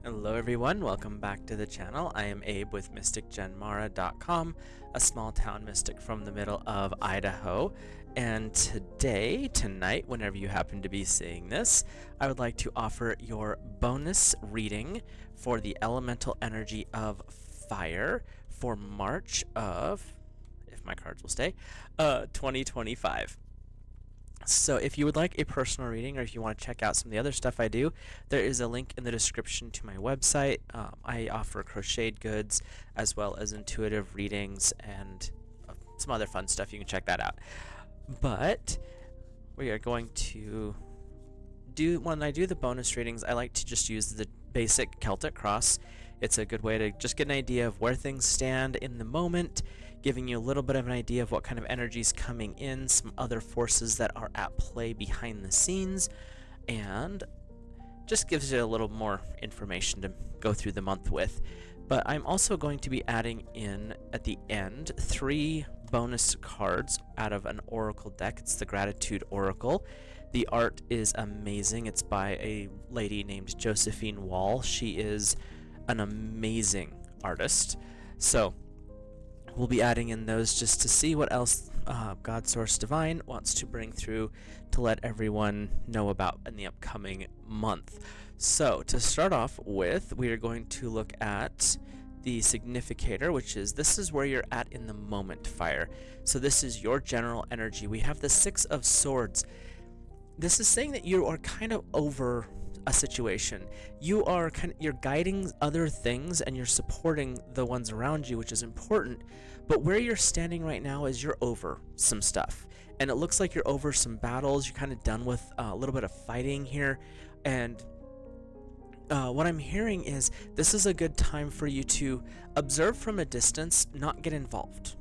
Hello everyone, welcome back to the channel. I am Abe with MysticGenMara.com, a small town mystic from the middle of Idaho. And tonight, whenever you happen to be seeing this, I would like to offer your bonus reading for the elemental energy of fire for March of, if my cards will stay, 2025. So if you would like a personal reading, or if you want to check out some of the other stuff I do, there is a link in the description to my website. I offer crocheted goods as well as intuitive readings and some other fun stuff. You can check that out. But we are going to when I do the bonus readings, I like to just use the basic Celtic cross. It's a good way to just get an idea of where things stand in the moment, giving you a little bit of an idea of what kind of energy is coming in, some other forces that are at play behind the scenes, and just gives you a little more information to go through the month with. But I'm also going to be adding in, at the end, 3 bonus cards out of an oracle deck. It's the Gratitude Oracle. The art is amazing. It's by a lady named Josephine Wall. She is an amazing artist. So we'll be adding in those just to see what else God Source Divine wants to bring through to let everyone know about in the upcoming month. So to start off with, we are going to look at the significator, which is this is where you're at in the moment, fire. So this is your general energy. We have the 6 of Swords. This is saying that you are kind of over a situation. You're guiding other things and you're supporting the ones around you, which is important. But where you're standing right now is you're over some stuff. And it looks like you're over some battles. You're kind of done with a little bit of fighting here. And what I'm hearing is this is a good time for you to observe from a distance, not get involved.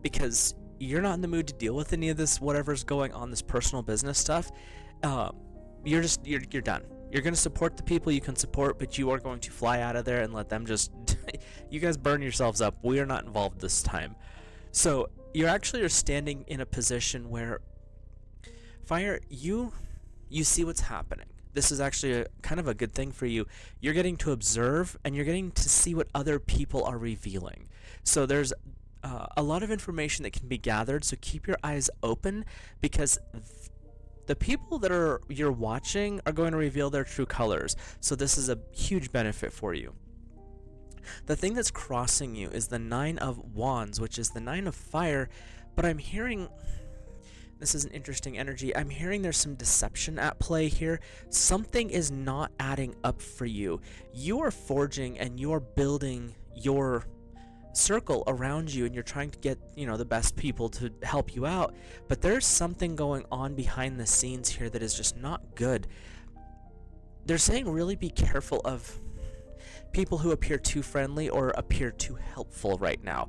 Because you're not in the mood to deal with any of this, whatever's going on, this personal business stuff. You're done. You're going to support the people you can support, but you are going to fly out of there and let them just you guys burn yourselves up. We are not involved this time. So you're standing in a position where fire, you see what's happening. This is actually kind of a good thing for you. You're getting to observe and you're getting to see what other people are revealing. So there's a lot of information that can be gathered, so keep your eyes open, because the people that you're watching are going to reveal their true colors. So this is a huge benefit for you. The thing that's crossing you is the 9 of Wands, which is the 9 of fire, but I'm hearing, this is an interesting energy, I'm hearing there's some deception at play here. Something is not adding up for you. You are forging and you're building your circle around you, and you're trying to get the best people to help you out, but there's something going on behind the scenes here that is just not good. They're saying really be careful of people who appear too friendly or appear too helpful right now.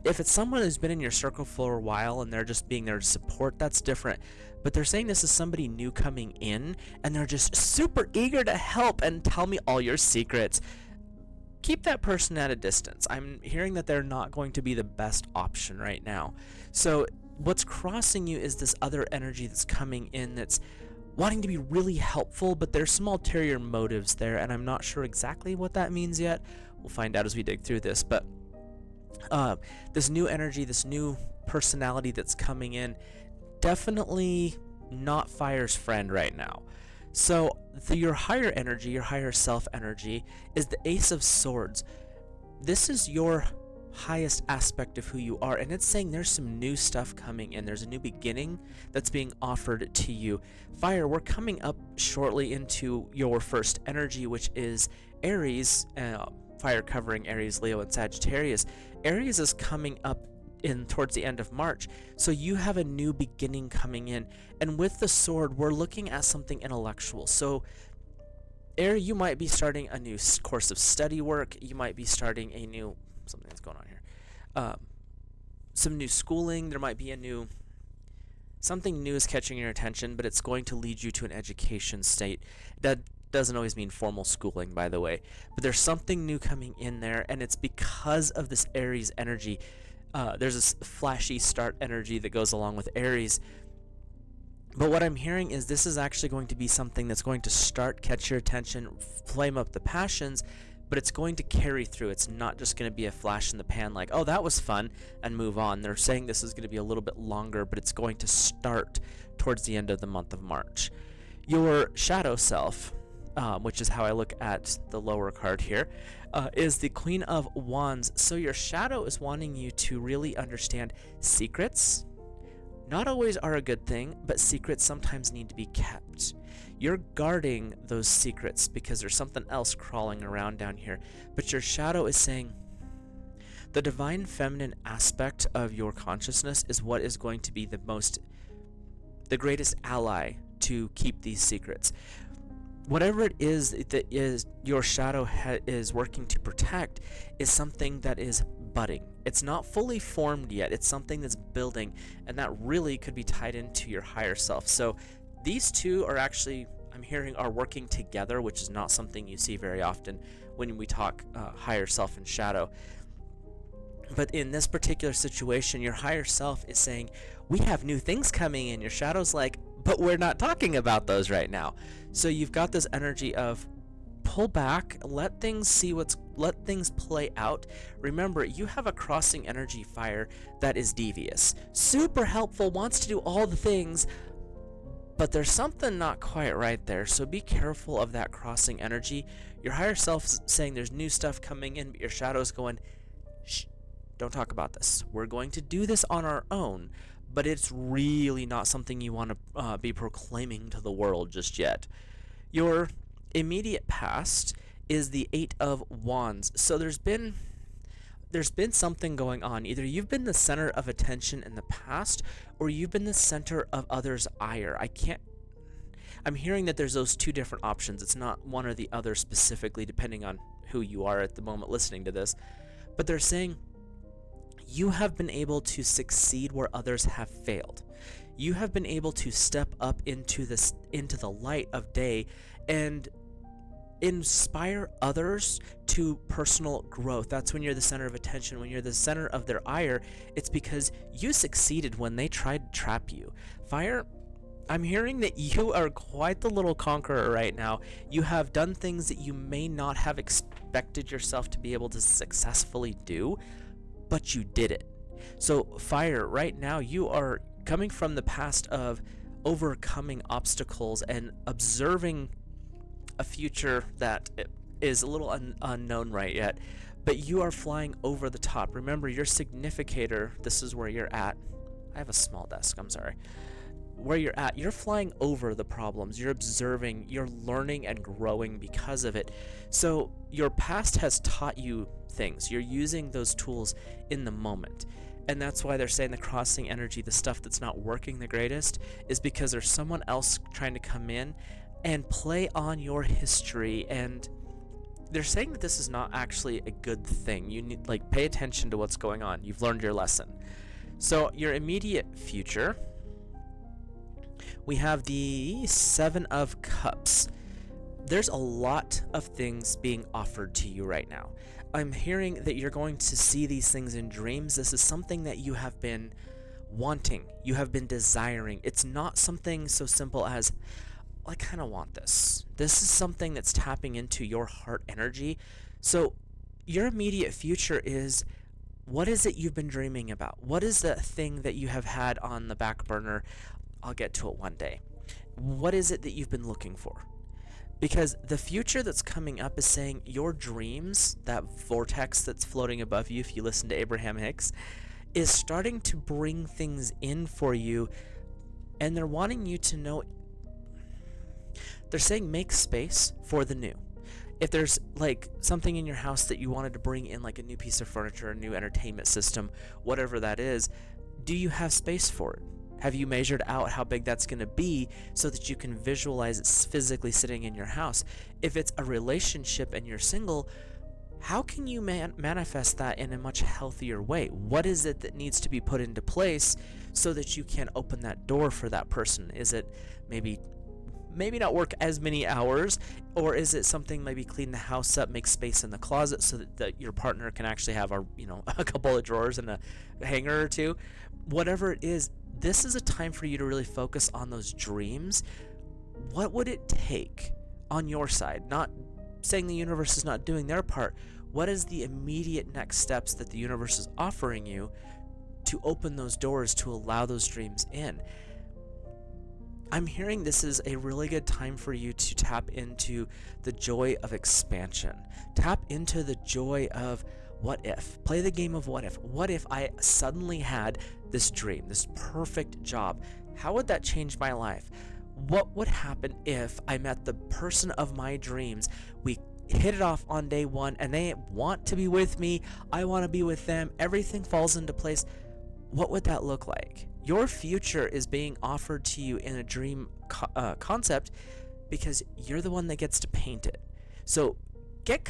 If it's someone who's been in your circle for a while and they're just being there to support, that's different. But they're saying this is somebody new coming in and they're just super eager to help and tell me all your secrets. Keep that person at a distance. I'm hearing that they're not going to be the best option right now. So what's crossing you is this other energy that's coming in that's wanting to be really helpful, but there's some ulterior motives there, and I'm not sure exactly what that means yet. We'll find out as we dig through this. But this new energy, this new personality that's coming in, definitely not fire's friend right now. So your higher energy, your higher self energy, is the Ace of Swords. This is your highest aspect of who you are, and it's saying there's some new stuff coming in. There's a new beginning that's being offered to you. Fire, we're coming up shortly into your first energy, which is Aries. Fire covering Aries, Leo, and Sagittarius. Aries is coming up in towards the end of March, so you have a new beginning coming in. And with the sword, we're looking at something intellectual. So you might be starting a new course of study work. You might be starting a new something that's going on here, some new schooling. There might be something new is catching your attention, but it's going to lead you to an education state. That doesn't always mean formal schooling, by the way, but there's something new coming in there, and it's because of this Aries energy. There's this flashy start energy that goes along with Aries, But what I'm hearing is this is actually going to be something that's going to start, catch your attention, flame up the passions, but it's going to carry through. It's not just going to be a flash in the pan like, oh, that was fun, and move on. They're saying this is going to be a little bit longer, but it's going to start towards the end of the month of March. Your shadow self, which is how I look at the lower card here, is the Queen of Wands. So your shadow is wanting you to really understand secrets. Not always are a good thing, but secrets sometimes need to be kept. You're guarding those secrets because there's something else crawling around down here. But your shadow is saying the divine feminine aspect of your consciousness is what is going to be the greatest ally to keep these secrets. Whatever it is that is your shadow is working to protect is something that is budding. It's not fully formed yet. It's something that's building, and that really could be tied into your higher self. So these two are actually, I'm hearing, are working together, which is not something you see very often when we talk higher self and shadow. But in this particular situation, your higher self is saying, we have new things coming in. Your shadow's like, but we're not talking about those right now. So you've got this energy of pull back, let things play out. Remember, you have a crossing energy fire that is devious, super helpful, wants to do all the things, but there's something not quite right there. So be careful of that crossing energy. Your higher self's saying there's new stuff coming in, but your shadow's going, shh, don't talk about this. We're going to do this on our own, but it's really not something you want to be proclaiming to the world just yet. Your immediate past is the Eight of Wands. So there's been something going on. Either you've been the center of attention in the past, or you've been the center of others' ire. I'm hearing that there's those two different options. It's not one or the other specifically, depending on who you are at the moment listening to this. But they're saying you have been able to succeed where others have failed. You have been able to step up into the light of day and inspire others to personal growth. That's when you're the center of attention. When you're the center of their ire, it's because you succeeded when they tried to trap you. Fire, I'm hearing that you are quite the little conqueror right now. You have done things that you may not have expected yourself to be able to successfully do, but you did it. So Fire, right now you are coming from the past of overcoming obstacles and observing a future that is a little unknown right yet, but you are flying over the top. Remember, your significator, this is where you're at. I have a small desk, I'm sorry. Where you're at, you're flying over the problems, you're observing, you're learning and growing because of it. So your past has taught you things. You're using those tools in the moment. And that's why they're saying the crossing energy, the stuff that's not working the greatest, is because there's someone else trying to come in and play on your history. And they're saying that this is not actually a good thing. You need, pay attention to what's going on. You've learned your lesson. So your immediate future, we have the Seven of Cups. There's a lot of things being offered to you right now. I'm hearing that you're going to see these things in dreams. This is something that you have been wanting, you have been desiring. It's not something so simple as, I kind of want this. This is something that's tapping into your heart energy. So your immediate future is, what is it you've been dreaming about? What is the thing that you have had on the back burner? I'll get to it one day. What is it that you've been looking for? Because the future that's coming up is saying your dreams, that vortex that's floating above you, if you listen to Abraham Hicks, is starting to bring things in for you, and they're wanting you to know. They're saying make space for the new. If there's something in your house that you wanted to bring in, like a new piece of furniture, a new entertainment system, whatever that is, do you have space for it? Have you measured out how big that's going to be so that you can visualize it physically sitting in your house? If it's a relationship and you're single, how can you manifest that in a much healthier way? What is it that needs to be put into place so that you can open that door for that person? Is it maybe not work as many hours, or is it something maybe clean the house up, make space in the closet so that your partner can actually have a couple of drawers and a hanger or two? Whatever it is, this is a time for you to really focus on those dreams. What would it take on your side? Not saying the universe is not doing their part. What is the immediate next steps that the universe is offering you to open those doors to allow those dreams in? I'm hearing this is a really good time for you to tap into the joy of expansion. Tap into the joy of what if. Play the game of what if. What if I suddenly had this dream, this perfect job? How would that change my life? What would happen if I met the person of my dreams? We hit it off on day one and they want to be with me. I want to be with them. Everything falls into place. What would that look like? Your future is being offered to you in a dream concept because you're the one that gets to paint it. So get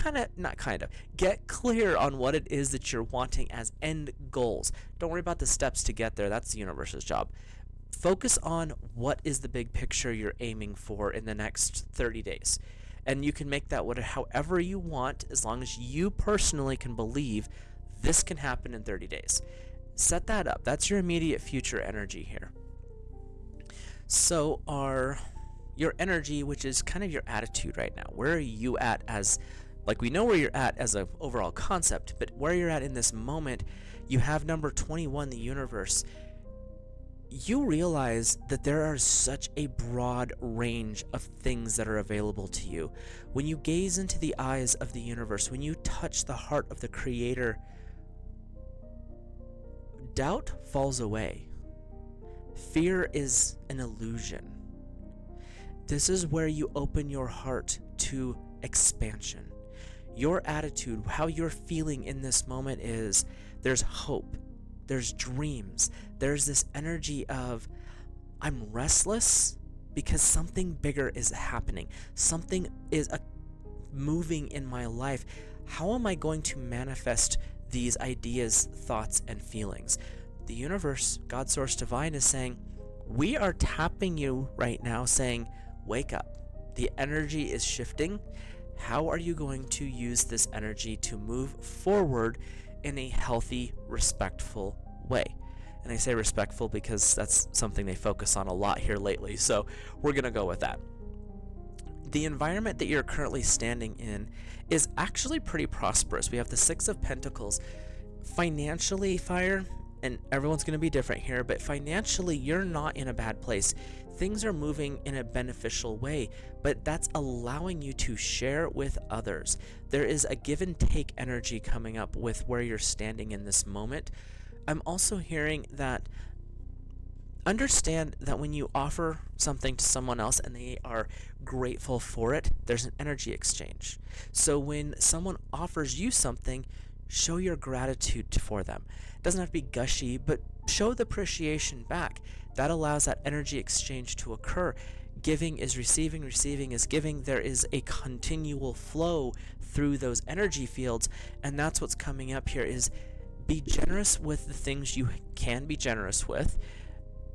get clear on what it is that you're wanting as end goals. Don't worry about the steps to get there. That's the universe's job. Focus on what is the big picture you're aiming for in the next 30 days. And you can make that however you want, as long as you personally can believe this can happen in 30 days. Set that up. That's your immediate future energy here. So your energy, which is kind of your attitude right now, where are you at as, like, we know where you're at as an overall concept, but where you're at in this moment, you have number 21, the universe. You realize that there are such a broad range of things that are available to you. When you gaze into the eyes of the universe, when you touch the heart of the Creator, doubt falls away. Fear is an illusion. This is where you open your heart to expansion. Your attitude, how you're feeling in this moment is there's hope, there's dreams, there's this energy of I'm restless because something bigger is happening. Something is moving in my life. How am I going to manifest these ideas, thoughts, and feelings? The universe, God, Source, Divine is saying, we are tapping you right now saying, wake up. The energy is shifting. How are you going to use this energy to move forward in a healthy, respectful way? And I say respectful because that's something they focus on a lot here lately, so we're going to go with that. The environment that you're currently standing in is actually pretty prosperous. We have the Six of Pentacles. Financially, Fire, and everyone's going to be different here, but financially, you're not in a bad place. Things are moving in a beneficial way, but that's allowing you to share with others. There is a give and take energy coming up with where you're standing in this moment. I'm also hearing that understand that when you offer something to someone else and they are grateful for it, there's an energy exchange. So when someone offers you something, show your gratitude for them. It doesn't have to be gushy, but show the appreciation back. That allows that energy exchange to occur. Giving is receiving, receiving is giving. There is a continual flow through those energy fields, and that's what's coming up here is be generous with the things you can be generous with,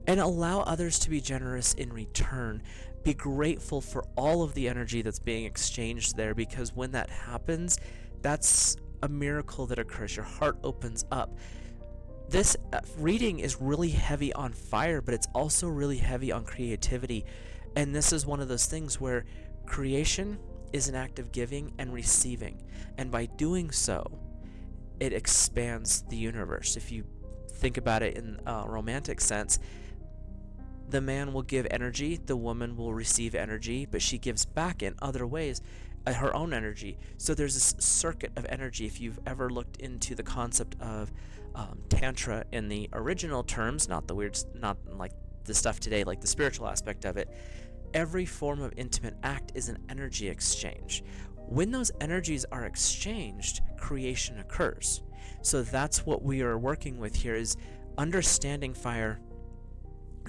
and allow others to be generous in return. Be grateful for all of the energy that's being exchanged there, because when that happens, that's a miracle that occurs. Your heart opens up. This reading is really heavy on fire, but it's also really heavy on creativity. And this is one of those things where creation is an act of giving and receiving. And by doing so, it expands the universe. If you think about it in a romantic sense, the man will give energy, the woman will receive energy, but she gives back in other ways her own energy. So there's this circuit of energy. If you've ever looked into the concept of Tantra in the original terms, not like the stuff today, like the spiritual aspect of it, every form of intimate act is an energy exchange. When those energies are exchanged, creation occurs. So that's what we are working with here, is understanding, Fire,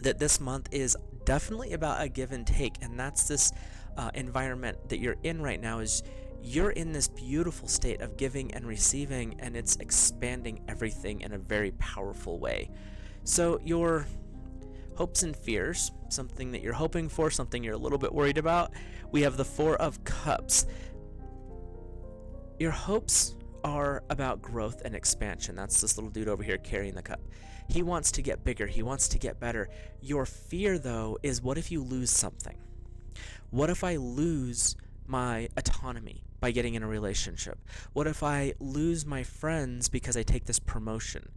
that this month is definitely about a give and take, and that's this environment that you're in right now. Is you're in this beautiful state of giving and receiving, and it's expanding everything in a very powerful way. So your hopes and fears, something that you're hoping for, something you're a little bit worried about, we have the Four of Cups. Your hopes are about growth and expansion. That's this little dude over here carrying the cup. He wants to get bigger. He wants to get better. Your fear, though, is what if you lose something? What if I lose my autonomy by getting in a relationship? What if I lose my friends because I take this promotion?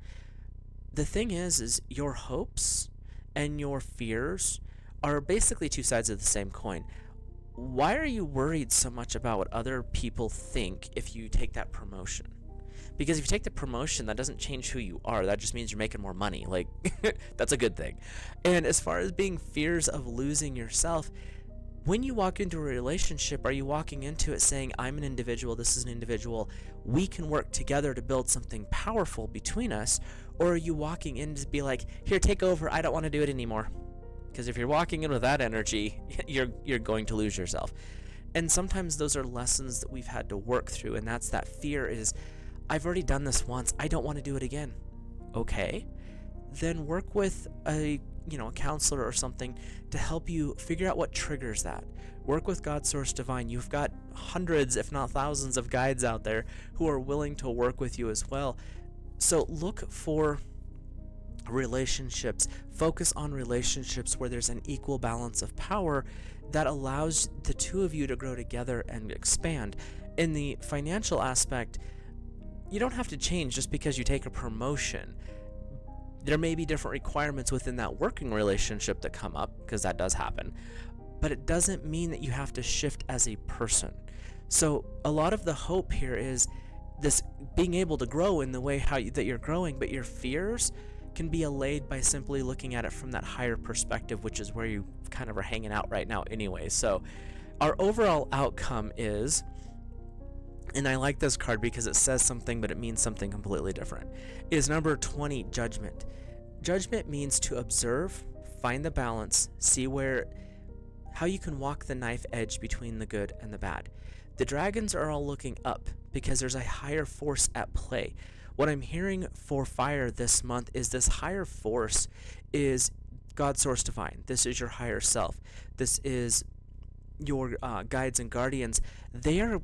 The thing is your hopes and your fears are basically two sides of the same coin. Why are you worried so much about what other people think if you take that promotion? Because if you take the promotion, that doesn't change who you are. That just means you're making more money. Like, that's a good thing. And as far as being fears of losing yourself, when you walk into a relationship, are you walking into it saying, I'm an individual, this is an individual, we can work together to build something powerful between us? Or are you walking in to be like, here, take over, I don't want to do it anymore? Because if you're walking in with that energy, you're going to lose yourself. And sometimes those are lessons that we've had to work through, and that's that fear is, I've already done this once, I don't want to do it again. Okay, then work with a counselor or something to help you figure out what triggers that. Work with God Source Divine. You've got hundreds, if not thousands, of guides out there who are willing to work with you as well. So look for relationships. Focus on relationships where there's an equal balance of power that allows the two of you to grow together and expand. In the financial aspect, you don't have to change just because you take a promotion. There may be different requirements within that working relationship that come up, because that does happen, but it doesn't mean that you have to shift as a person. So a lot of the hope here is this being able to grow in the way that you're growing, but your fears can be allayed by simply looking at it from that higher perspective, which is where you kind of are hanging out right now anyway. So our overall outcome is, and I like this card because it says something but it means something completely different, is number 20, Judgment. Judgment means to observe, find the balance, see how you can walk the knife edge between the good and the bad. The dragons are all looking up because there's a higher force at play. What I'm hearing for fire this month is this higher force is God Source Divine. This is your higher self. This is your guides and guardians. They are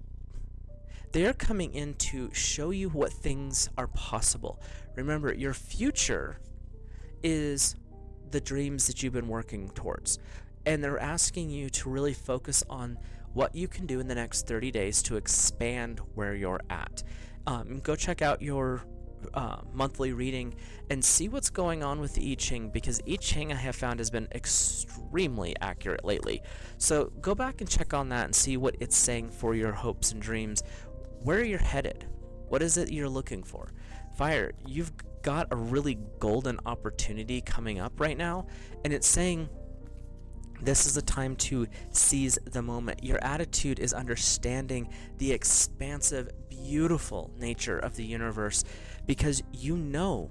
coming in to show you what things are possible. Remember, your future is the dreams that you've been working towards. And they're asking you to really focus on what you can do in the next 30 days to expand where you're at. Go check out your monthly reading and see what's going on with the I Ching, because I Ching I have found has been extremely accurate lately. So go back and check on that and see what it's saying for your hopes and dreams. Where you're headed. What is it you're looking for? Fire, you've got a really golden opportunity coming up right now, and it's saying this is the time to seize the moment. Your attitude is understanding the expansive, beautiful nature of the universe, because you know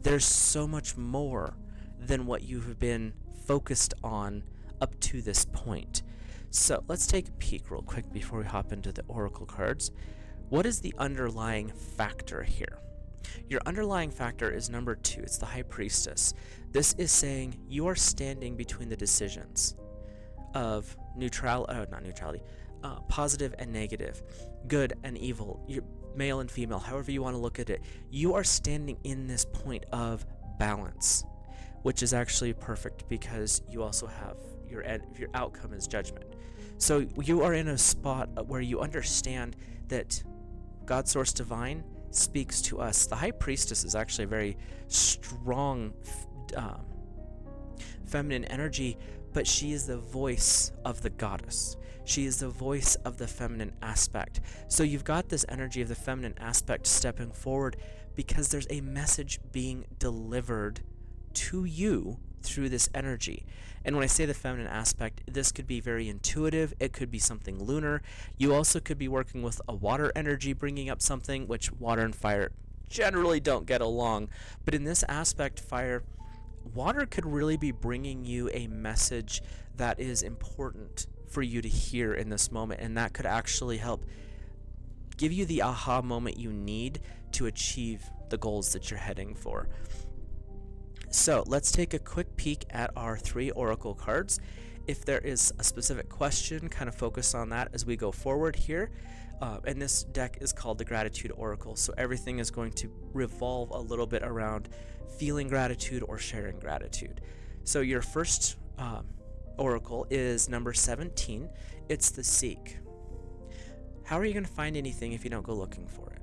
there's so much more than what you have been focused on up to this point. So let's take a peek real quick before we hop into the oracle cards. What is the underlying factor here? Your underlying factor is number 2. It's the High Priestess. This is saying you are standing between the decisions of positive and negative, good and evil, male and female, however you want to look at it. You are standing in this point of balance, which is actually perfect because you also have your outcome is judgment. So you are in a spot where you understand that God Source Divine speaks to us. The High Priestess is actually a very strong feminine energy, but she is the voice of the goddess. She is the voice of the feminine aspect. So you've got this energy of the feminine aspect stepping forward because there's a message being delivered to you through this energy. And when I say the feminine aspect, this could be very intuitive. It could be something lunar. You also could be working with a water energy bringing up something, which water and fire generally don't get along. But in this aspect, fire, water could really be bringing you a message that is important for you to hear in this moment. And that could actually help give you the aha moment you need to achieve the goals that you're heading for. So let's take a quick peek at our 3 oracle cards. If there is a specific question, kind of focus on that as we go forward here. And this deck is called the Gratitude Oracle. So everything is going to revolve a little bit around feeling gratitude or sharing gratitude. So your first oracle is number 17. It's the Seek. How are you going to find anything if you don't go looking for it?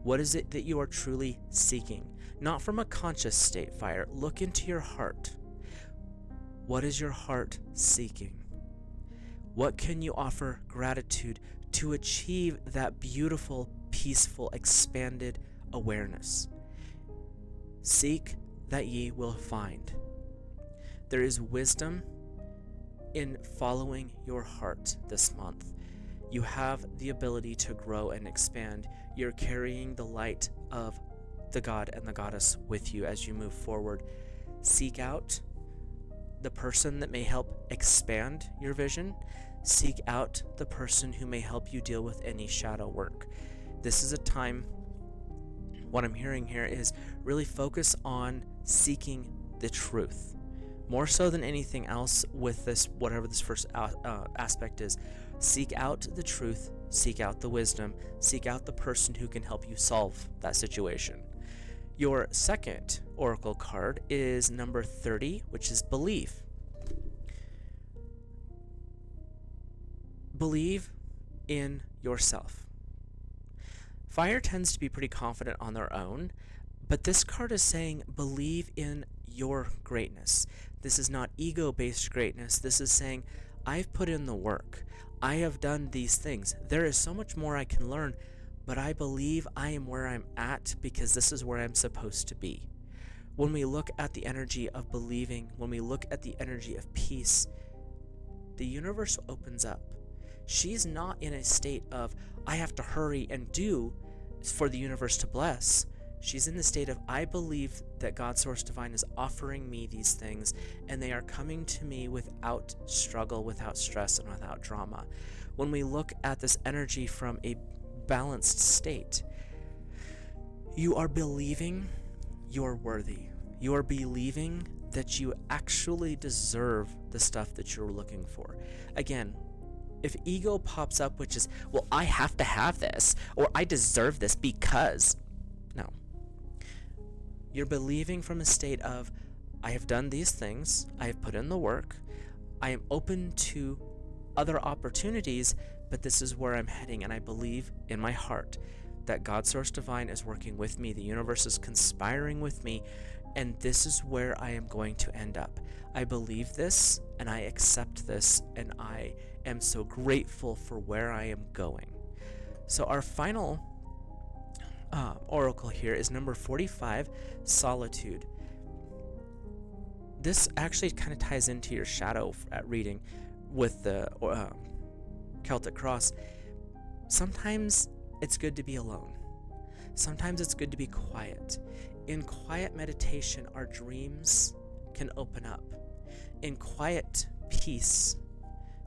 What is it that you are truly seeking? Not from a conscious state, fire. Look into your heart. What is your heart seeking? What can you offer gratitude to achieve that beautiful, peaceful, expanded awareness? Seek that ye will find. There is wisdom in following your heart this month. You have the ability to grow and expand. You're carrying the light of the God and the Goddess with you as you move forward. Seek out the person that may help expand your vision. Seek out the person who may help you deal with any shadow work. This is a time, what I'm hearing here is really focus on seeking the truth. More so than anything else with this, whatever this first aspect is, seek out the truth, seek out the wisdom, seek out the person who can help you solve that situation. Your second oracle card is number 30, which is Believe. Believe in yourself. Fire tends to be pretty confident on their own, but this card is saying believe in your greatness. This is not ego-based greatness. This is saying, I've put in the work. I have done these things. There is so much more I can learn, but I believe I am where I'm at because this is where I'm supposed to be. When we look at the energy of believing, when we look at the energy of peace, the universe opens up. She's not in a state of, I have to hurry and do for the universe to bless. She's in the state of, I believe that God Source Divine is offering me these things, and they are coming to me without struggle, without stress, and without drama. When we look at this energy from a balanced state, you are believing you're worthy. You are believing that you actually deserve the stuff that you're looking for. Again, if ego pops up, which is, well, I have to have this, or I deserve this because, no. You're believing from a state of, I have done these things, I have put in the work, I am open to other opportunities, but this is where I'm heading, and I believe in my heart that God Source Divine is working with me, the universe is conspiring with me, and this is where I am going to end up. I believe this, and I accept this, and I am so grateful for where I am going. So our final oracle here is number 45, Solitude. This actually kind of ties into your shadow reading with the Celtic Cross. Sometimes it's good to be alone. Sometimes it's good to be quiet. In quiet meditation, our dreams can open up. In quiet peace,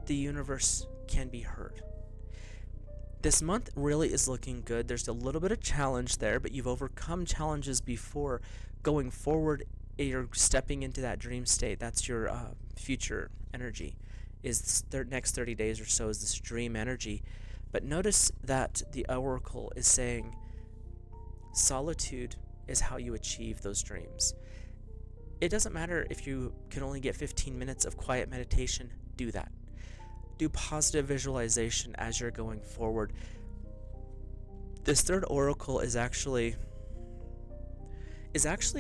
the universe can be heard. This month really is looking good. There's a little bit of challenge there, but you've overcome challenges before. Going forward, you're stepping into that dream state. That's your future energy. Is the next 30 days or so is this dream energy. But notice that the oracle is saying solitude is how you achieve those dreams. It doesn't matter if you can only get 15 minutes of quiet meditation, do that. Do positive visualization as you're going forward. This third oracle is actually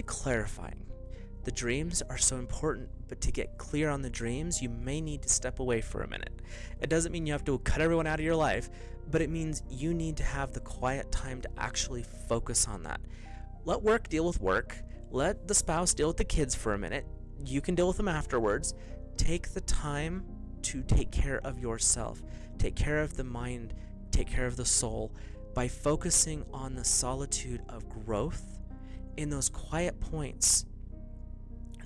clarifying. The dreams are so important, but to get clear on the dreams, you may need to step away for a minute. It doesn't mean you have to cut everyone out of your life, but it means you need to have the quiet time to actually focus on that. Let work deal with work. Let the spouse deal with the kids for a minute. You can deal with them afterwards. Take the time to take care of yourself. Take care of the mind. Take care of the soul by focusing on the solitude of growth. In those quiet points,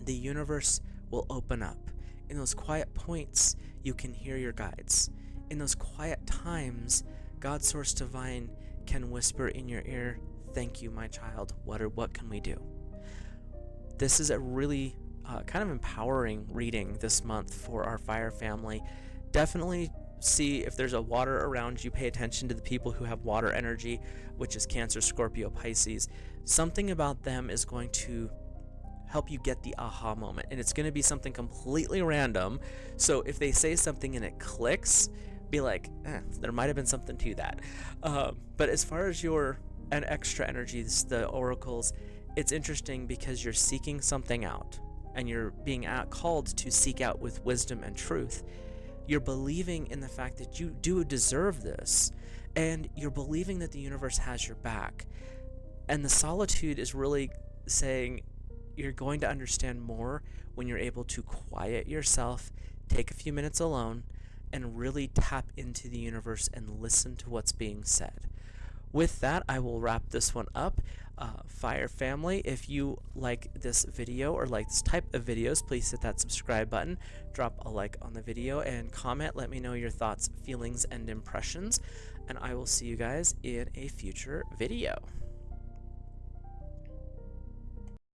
the universe will open up. In those quiet points, you can hear your guides. In those quiet times, God Source Divine can whisper in your ear, "Thank you, my child. What can we do?" This is a really kind of empowering reading this month for our fire family. Definitely see if there's a water around you, pay attention to the people who have water energy, which is Cancer, Scorpio, Pisces. Something about them is going to help you get the aha moment, and it's going to be something completely random. So if they say something and it clicks, be like, there might have been something to that. But as far as an extra energies, the oracles, it's interesting because you're seeking something out, and you're being called to seek out with wisdom and truth. You're believing in the fact that you do deserve this, and you're believing that the universe has your back. And the solitude is really saying you're going to understand more when you're able to quiet yourself, take a few minutes alone, and really tap into the universe and listen to what's being said. With that, I will wrap this one up. Fire family, if you like this video or like this type of videos, please hit that subscribe button, drop a like on the video, and comment. Let me know your thoughts, feelings, and impressions, and I will see you guys in a future video.